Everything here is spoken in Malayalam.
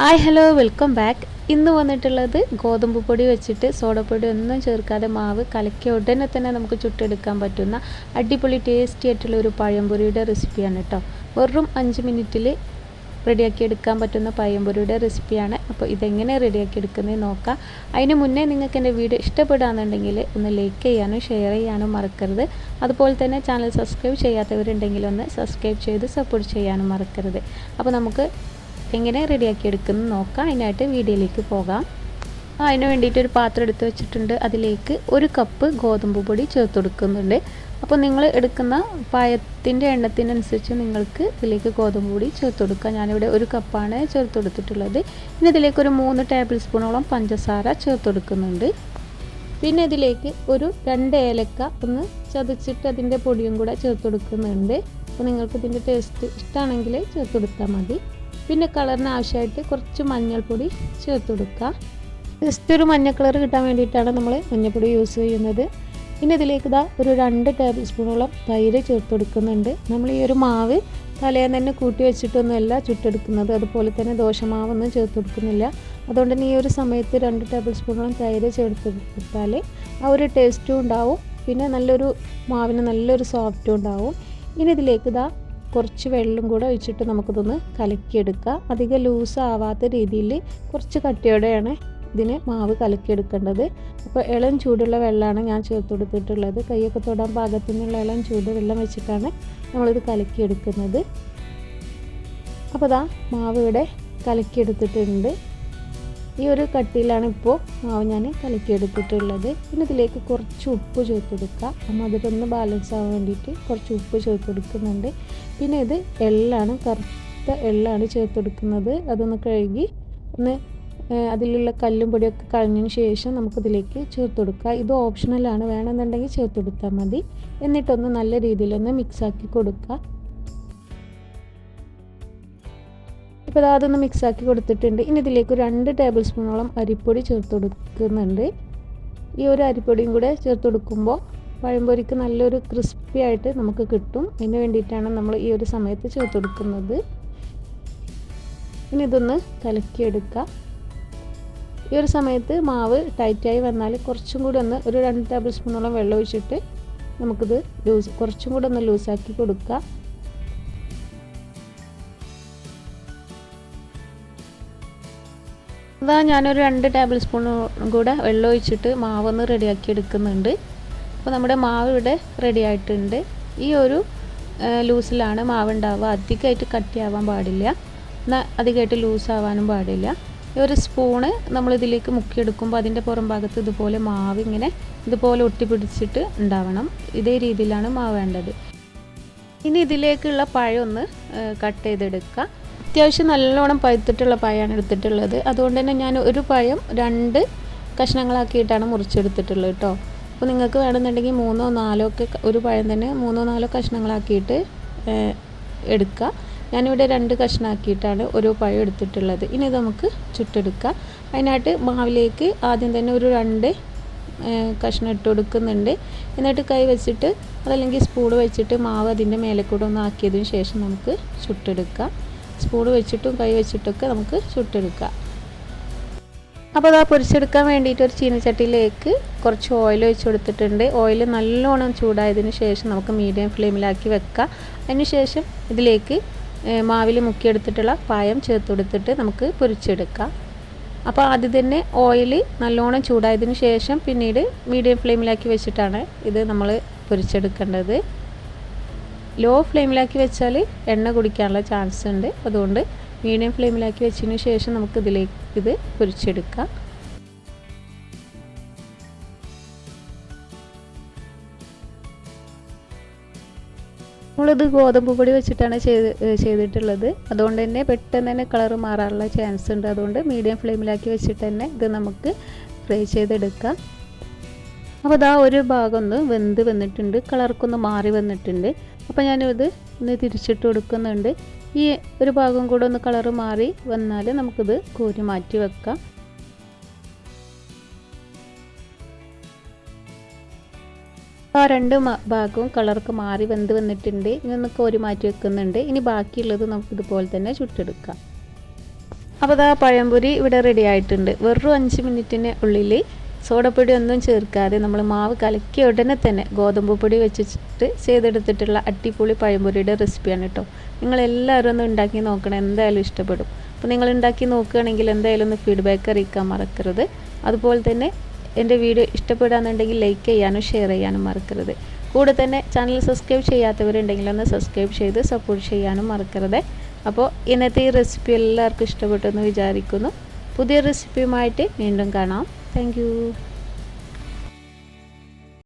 Hi hello welcome back. ഇന്ന് വന്നിട്ടുള്ളത് ഗോതമ്പ് പൊടി വെച്ചിട്ട് സോഡപ്പൊടി ഒന്നും ചേർക്കാതെ മാവ് കലക്കിയ ഉടനെ തന്നെ നമുക്ക് ചുട്ടെടുക്കാൻ പറ്റുന്ന അടിപൊളി ടേസ്റ്റി ആയിട്ടുള്ള ഒരു പഴംപൊരിയുടെ റെസിപ്പിയാണ് കേട്ടോ. വെറും 5 മിനിറ്റിൽ റെഡിയാക്കി എടുക്കാൻ പറ്റുന്ന പഴംപൊരിയുടെ റെസിപ്പിയാണ്. അപ്പോൾ ഇതെങ്ങനെ റെഡിയാക്കി എടുക്കുന്നത് നോക്കാം. അതിന് മുന്നേ നിങ്ങൾക്ക് എൻ്റെ വീഡിയോ ഇഷ്ടപ്പെടുകയാണെന്നുണ്ടെങ്കിൽ ഒന്ന് ലൈക്ക് ചെയ്യാനും ഷെയർ ചെയ്യാനും മറക്കരുത്. അതുപോലെ തന്നെ ചാനൽ സബ്സ്ക്രൈബ് ചെയ്യാത്തവരുണ്ടെങ്കിൽ ഒന്ന് സബ്സ്ക്രൈബ് ചെയ്ത് സപ്പോർട്ട് ചെയ്യാനും മറക്കരുത്. അപ്പോൾ നമുക്ക് എങ്ങനെ റെഡിയാക്കി എടുക്കുന്നത് നോക്കാം. അതിനായിട്ട് വീഡിയോയിലേക്ക് പോകാം. അതിന് വേണ്ടിയിട്ട് ഒരു പാത്രം എടുത്ത് വെച്ചിട്ടുണ്ട്. അതിലേക്ക് 1 കപ്പ് ഗോതമ്പ് പൊടി ചേർത്ത് കൊടുക്കുന്നുണ്ട്. അപ്പോൾ നിങ്ങൾ എടുക്കുന്ന പഴത്തിൻ്റെ എണ്ണത്തിനനുസരിച്ച് നിങ്ങൾക്ക് ഇതിലേക്ക് ഗോതമ്പ് പൊടി ചേർത്ത് കൊടുക്കുക. ഞാനിവിടെ 1 കപ്പാണ് ചേർത്ത് കൊടുത്തിട്ടുള്ളത്. ഇനി ഇതിലേക്ക് ഒരു 3 ടേബിൾ സ്പൂണോളം പഞ്ചസാര ചേർത്ത് കൊടുക്കുന്നുണ്ട്. പിന്നെ ഇതിലേക്ക് ഒരു 2 ഏലക്ക ഒന്ന് ചതച്ചിട്ട് അതിൻ്റെ പൊടിയും കൂടെ ചേർത്ത് കൊടുക്കുന്നുണ്ട്. അപ്പോൾ നിങ്ങൾക്ക് ഇതിൻ്റെ ടേസ്റ്റ് ഇഷ്ടമാണെങ്കിൽ ചേർത്ത് കൊടുത്താൽ മതി. പിന്നെ കളറിന് ആവശ്യമായിട്ട് കുറച്ച് മഞ്ഞൾപ്പൊടി ചേർത്ത് കൊടുക്കുക. ജസ്റ്റ് ഒരു മഞ്ഞ കളർ കിട്ടാൻ വേണ്ടിയിട്ടാണ് നമ്മൾ മഞ്ഞൾപ്പൊടി യൂസ് ചെയ്യുന്നത്. പിന്നെ ഇതിലേക്ക് ഒരു 2 ടേബിൾ സ്പൂണോളം തൈര് ചേർത്ത് കൊടുക്കുന്നുണ്ട്. നമ്മൾ ഈ ഒരു മാവ് തലേന്ന് തന്നെ കൂട്ടി വെച്ചിട്ടൊന്നുമല്ല ചുട്ടെടുക്കുന്നത്. അതുപോലെ തന്നെ ദോശമാവൊന്നും ചേർത്ത് കൊടുക്കുന്നില്ല. അതുകൊണ്ട് തന്നെ ഈ ഒരു സമയത്ത് 2 ടേബിൾ സ്പൂണോളം തൈര് ചേർത്ത് കൊടുത്താൽ ആ ഒരു ടേസ്റ്റും ഉണ്ടാവും. പിന്നെ നല്ലൊരു മാവിന് നല്ലൊരു സോഫ്റ്റും ഉണ്ടാവും. ഇനി ഇതിലേക്ക് കുറച്ച് വെള്ളം കൂടെ ഒഴിച്ചിട്ട് നമുക്കിതൊന്ന് കലക്കിയെടുക്കുക. അധികം ലൂസ് ആവാത്ത രീതിയിൽ കുറച്ച് കട്ടിയോടെയാണ് ഇതിന് മാവ് കലക്കിയെടുക്കേണ്ടത്. അപ്പോൾ ഇളം ചൂടുള്ള വെള്ളമാണ് ഞാൻ ചേർത്ത് കൊടുത്തിട്ടുള്ളത്. കൈയൊക്കെ തൊടാൻ പാകത്തിനുള്ള ഇളം ചൂട് വെള്ളം വെച്ചിട്ടാണ് നമ്മളിത് കലക്കിയെടുക്കുന്നത്. അപ്പോൾ മാവ് ഇവിടെ കലക്കിയെടുത്തിട്ടുണ്ട്. ഈ ഒരു കട്ടിയിലാണ് ഇപ്പോൾ മാവ് ഞാൻ കലക്കിയെടുത്തിട്ടുള്ളത്. പിന്നെ ഇതിലേക്ക് കുറച്ച് ഉപ്പ് ചേർത്ത് കൊടുക്കുക. മധുരമൊന്ന് ബാലൻസ് ആവാൻ വേണ്ടിയിട്ട് കുറച്ച് ഉപ്പ് ചേർത്ത് കൊടുക്കുന്നുണ്ട്. പിന്നെ ഇത് എള്ളാണ്, കറുത്ത എള്ളാണ് ചേർത്ത് കൊടുക്കുന്നത്. അതൊന്ന് കഴുകി ഒന്ന് അതിലുള്ള കല്ലും പൊടിയൊക്കെ കളഞ്ഞതിന് ശേഷം നമുക്കിതിലേക്ക് ചേർത്ത് കൊടുക്കുക. ഇത് ഓപ്ഷണലാണ്, വേണമെന്നുണ്ടെങ്കിൽ ചേർത്ത് കൊടുത്താൽ മതി. എന്നിട്ടൊന്ന് നല്ല രീതിയിലൊന്ന് മിക്സാക്കി കൊടുക്കുക. ഇപ്പോൾ അതൊന്ന് മിക്സാക്കി കൊടുത്തിട്ടുണ്ട്. ഇനി ഇതിലേക്ക് 2 ടേബിൾ സ്പൂണോളം അരിപ്പൊടി ചേർത്ത് കൊടുക്കുന്നുണ്ട്. ഈ ഒരു അരിപ്പൊടിയും കൂടെ ചേർത്ത് കൊടുക്കുമ്പോൾ പഴംപൊരിക്ക് നല്ലൊരു ക്രിസ്പി ആയിട്ട് നമുക്ക് കിട്ടും. അതിന് വേണ്ടിയിട്ടാണ് നമ്മൾ ഈ ഒരു സമയത്ത് ചേർത്ത് കൊടുക്കുന്നത്. ഇനി ഇതൊന്ന് കലക്കിയെടുക്കുക. ഈ ഒരു സമയത്ത് മാവ് ടൈറ്റായി വന്നാൽ കുറച്ചും കൂടി ഒരു 2 ടേബിൾ സ്പൂണോളം വെള്ളം ഒഴിച്ചിട്ട് നമുക്കിത് കുറച്ചും കൂടെ ഒന്ന് ലൂസാക്കി കൊടുക്കുക. ഞാനൊരു 2 ടേബിൾ സ്പൂൺ കൂടെ വെള്ളം ഒഴിച്ചിട്ട് മാവൊന്ന് റെഡിയാക്കി എടുക്കുന്നുണ്ട്. അപ്പോൾ നമ്മുടെ മാവ് ഇവിടെ റെഡി ആയിട്ടുണ്ട്. ഈ ഒരു ലൂസിലാണ് മാവ് ഉണ്ടാവുക. അധികമായിട്ട് കട്ടിയാവാൻ പാടില്ല, എന്നാൽ അധികമായിട്ട് ലൂസാവാനും പാടില്ല. ഈ ഒരു സ്പൂണ് നമ്മളിതിലേക്ക് മുക്കിയെടുക്കുമ്പോൾ അതിൻ്റെ പുറം ഭാഗത്ത് ഇതുപോലെ മാവ് ഇങ്ങനെ ഇതുപോലെ ഒട്ടിപ്പിടിച്ചിട്ട് ഉണ്ടാവണം. ഇതേ രീതിയിലാണ് മാവ് വേണ്ടത്. ഇനി ഇതിലേക്കുള്ള പഴം ഒന്ന് കട്ട് ചെയ്തെടുക്കുക. അത്യാവശ്യം നല്ലോണം പഴുത്തിട്ടുള്ള പഴമാണ് എടുത്തിട്ടുള്ളത്. അതുകൊണ്ട് തന്നെ ഞാൻ ഒരു പഴം 2 കഷ്ണങ്ങളാക്കിയിട്ടാണ് മുറിച്ചെടുത്തിട്ടുള്ളത് കേട്ടോ. അപ്പോൾ നിങ്ങൾക്ക് വേണമെന്നുണ്ടെങ്കിൽ 3ഓ 4ഓ ഒക്കെ ഒരു പഴം തന്നെ 3ഓ 4ഓ കഷ്ണങ്ങളാക്കിയിട്ട് എടുക്കുക. ഞാനിവിടെ 2 കഷ്ണമാക്കിയിട്ടാണ് ഓരോ പഴം എടുത്തിട്ടുള്ളത്. ഇനി ഇത് നമുക്ക് ചുട്ടെടുക്കാം. അതിനായിട്ട് മാവിലേക്ക് ആദ്യം തന്നെ ഒരു 2 കഷ്ണം ഇട്ട് കൊടുക്കുന്നുണ്ട്. എന്നിട്ട് കൈ വെച്ചിട്ട് അതല്ലെങ്കിൽ സ്പൂൺ വെച്ചിട്ട് മാവ് അതിൻ്റെ മേലെ കൂടെ ഒന്ന് ആക്കിയതിന് ശേഷം നമുക്ക് ചുട്ടെടുക്കാം. സ്പൂൺ വെച്ചിട്ടും കൈ വെച്ചിട്ടൊക്കെ നമുക്ക് ചുട്ടെടുക്കാം. അപ്പോൾ പൊരിച്ചെടുക്കാൻ വേണ്ടിയിട്ട് ഒരു ചീനച്ചട്ടിയിലേക്ക് കുറച്ച് ഓയിൽ ഒഴിച്ച് കൊടുത്തിട്ടുണ്ട്. ഓയിൽ നല്ലോണം ചൂടായതിന് ശേഷം നമുക്ക് മീഡിയം ഫ്ലെയിമിലാക്കി വെക്കാം. അതിന് ശേഷം ഇതിലേക്ക് മാവിൽ മുക്കിയെടുത്തിട്ടുള്ള പായം ചേർത്ത് കൊടുത്തിട്ട് നമുക്ക് പൊരിച്ചെടുക്കാം. അപ്പോൾ ആദ്യം തന്നെ ഓയിൽ നല്ലോണം ചൂടായതിന് ശേഷം പിന്നീട് മീഡിയം ഫ്ലെയിമിലാക്കി വെച്ചിട്ടാണ് ഇത് നമ്മൾ പൊരിച്ചെടുക്കേണ്ടത്. ലോ ഫ്ലെയിമിലാക്കി വെച്ചാൽ എണ്ണ കുടിക്കാനുള്ള ചാൻസ് ഉണ്ട്. അതുകൊണ്ട് മീഡിയം ഫ്ലെയിമിലാക്കി വെച്ചതിന് ശേഷം നമുക്ക് ഇതിലേക്ക് ഇത് പൊരിച്ചെടുക്കാം. നമ്മളിത് ഗോതമ്പ് പൊടി വെച്ചിട്ടാണ് ചെയ്തിട്ടുള്ളത്. അതുകൊണ്ട് തന്നെ പെട്ടെന്ന് തന്നെ കളർ മാറാനുള്ള ചാൻസ് ഉണ്ട്. അതുകൊണ്ട് മീഡിയം ഫ്ലെയിമിലാക്കി വെച്ചിട്ട് തന്നെ ഇത് നമുക്ക് ഫ്രൈ ചെയ്തെടുക്കാം. അപ്പോൾ ഒരു ഭാഗം ഒന്ന് വെന്ത് വന്നിട്ടുണ്ട്, കളർക്കൊന്ന് മാറി വന്നിട്ടുണ്ട്. അപ്പോൾ ഞാനിത് ഒന്ന് തിരിച്ചിട്ട് കൊടുക്കുന്നുണ്ട്. ഈ ഒരു ഭാഗം കൂടെ ഒന്ന് കളർ മാറി വന്നാൽ നമുക്കിത് കോരി മാറ്റി വെക്കാം. ആ 2 ഭാഗവും കളർക്ക് മാറി വെന്ത് വന്നിട്ടുണ്ട്. ഇനി ഒന്ന് കോരി മാറ്റി വെക്കുന്നുണ്ട്. ഇനി ബാക്കിയുള്ളത് നമുക്കിതുപോലെ തന്നെ ചുട്ടെടുക്കാം. അപ്പോൾ ആ പഴംപൊരി ഇവിടെ റെഡി ആയിട്ടുണ്ട്. വെറും 5 മിനിറ്റിന് ഉള്ളിൽ സോഡപ്പൊടി ഒന്നും ചേർക്കാതെ നമ്മൾ മാവ് കലക്കിയ ഉടനെ തന്നെ ഗോതമ്പ് പൊടി വെച്ചിട്ട് ചെയ്തെടുത്തിട്ടുള്ള അടിപൊളി പഴംപൊരിയുടെ റെസിപ്പിയാണ് കേട്ടോ. നിങ്ങളെല്ലാവരും ഒന്ന് ഉണ്ടാക്കി നോക്കണം, എന്തായാലും ഇഷ്ടപ്പെടും. അപ്പോൾ നിങ്ങൾ ഉണ്ടാക്കി നോക്കുകയാണെങ്കിൽ എന്തായാലും ഒന്ന് ഫീഡ്ബാക്ക് അറിയിക്കാൻ മറക്കരുത്. അതുപോലെ തന്നെ എൻ്റെ വീഡിയോ ഇഷ്ടപ്പെടാന്നുണ്ടെങ്കിൽ ലൈക്ക് ചെയ്യാനും ഷെയർ ചെയ്യാനും മറക്കരുത്. കൂടെ തന്നെ ചാനൽ സബ്സ്ക്രൈബ് ചെയ്യാത്തവരുണ്ടെങ്കിൽ ഒന്ന് സബ്സ്ക്രൈബ് ചെയ്ത് സപ്പോർട്ട് ചെയ്യാനും മറക്കരുത്. അപ്പോൾ ഇന്നത്തെ ഈ റെസിപ്പി എല്ലാവർക്കും ഇഷ്ടപ്പെട്ടെന്ന് വിചാരിക്കുന്നു. പുതിയ റെസിപ്പിയുമായിട്ട് വീണ്ടും കാണാം. താങ്ക്